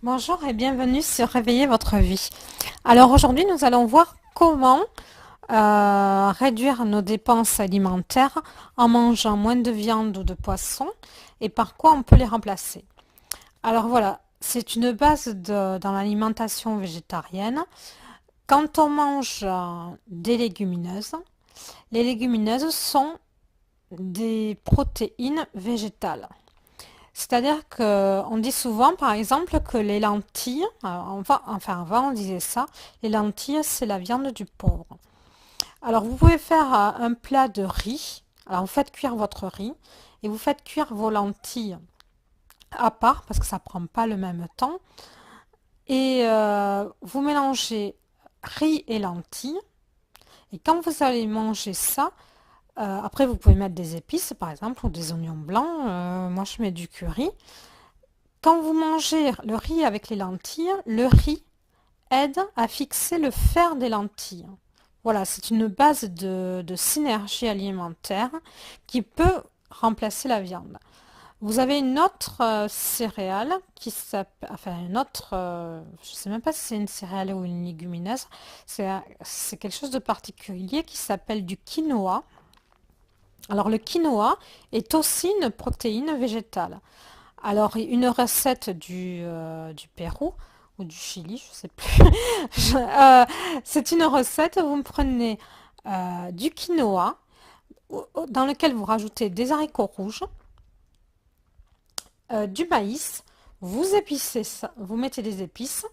Bonjour et bienvenue sur Réveiller votre vie. Alors aujourd'hui, nous allons voir comment réduire nos dépenses alimentaires en mangeant moins de viande ou de poisson et par quoi on peut les remplacer. Alors voilà, c'est une base dans l'alimentation végétarienne. Quand on mange des légumineuses, les légumineuses sont des protéines végétales. C'est-à-dire qu'on dit souvent, par exemple, que les lentilles, avant on disait ça, les lentilles, c'est la viande du pauvre. Alors vous pouvez faire un plat de riz. Alors vous faites cuire votre riz et vous faites cuire vos lentilles à part parce que ça ne prend pas le même temps. Et vous mélangez riz et lentilles. Et quand vous allez manger ça, après vous pouvez mettre des épices par exemple ou des oignons blancs. Moi je mets du curry. Quand vous mangez le riz avec les lentilles, le riz aide à fixer le fer des lentilles. Voilà, c'est une base de synergie alimentaire qui peut remplacer la viande. Vous avez une autre céréale qui s'appelle, enfin une autre, je ne sais même pas si c'est une céréale ou une légumineuse, c'est quelque chose de particulier qui s'appelle du quinoa. Alors le quinoa est aussi une protéine végétale. Alors, une recette du Pérou ou du Chili, je ne sais plus. C'est une recette, vous me prenez du quinoa dans lequel vous rajoutez des haricots rouges, du maïs, vous épicez ça, vous mettez des épices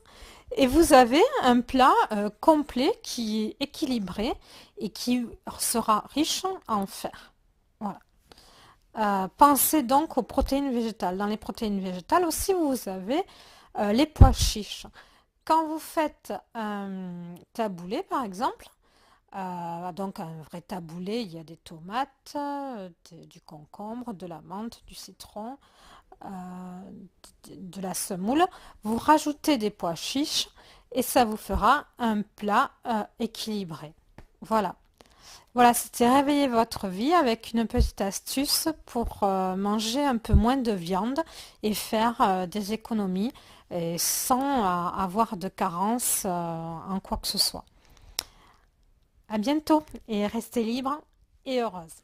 et vous avez un plat complet qui est équilibré et qui sera riche en fer. Voilà. Pensez donc aux protéines végétales. Dans les protéines végétales aussi, vous avez les pois chiches. Quand vous faites un taboulé, par exemple, donc un vrai taboulé, il y a des tomates, du concombre, de la menthe, du citron, euh, de la semoule. Vous rajoutez des pois chiches et ça vous fera un plat équilibré. Voilà. Voilà, c'était réveiller votre vie avec une petite astuce pour manger un peu moins de viande et faire des économies et sans avoir de carence en quoi que ce soit. À bientôt et restez libre et heureuse.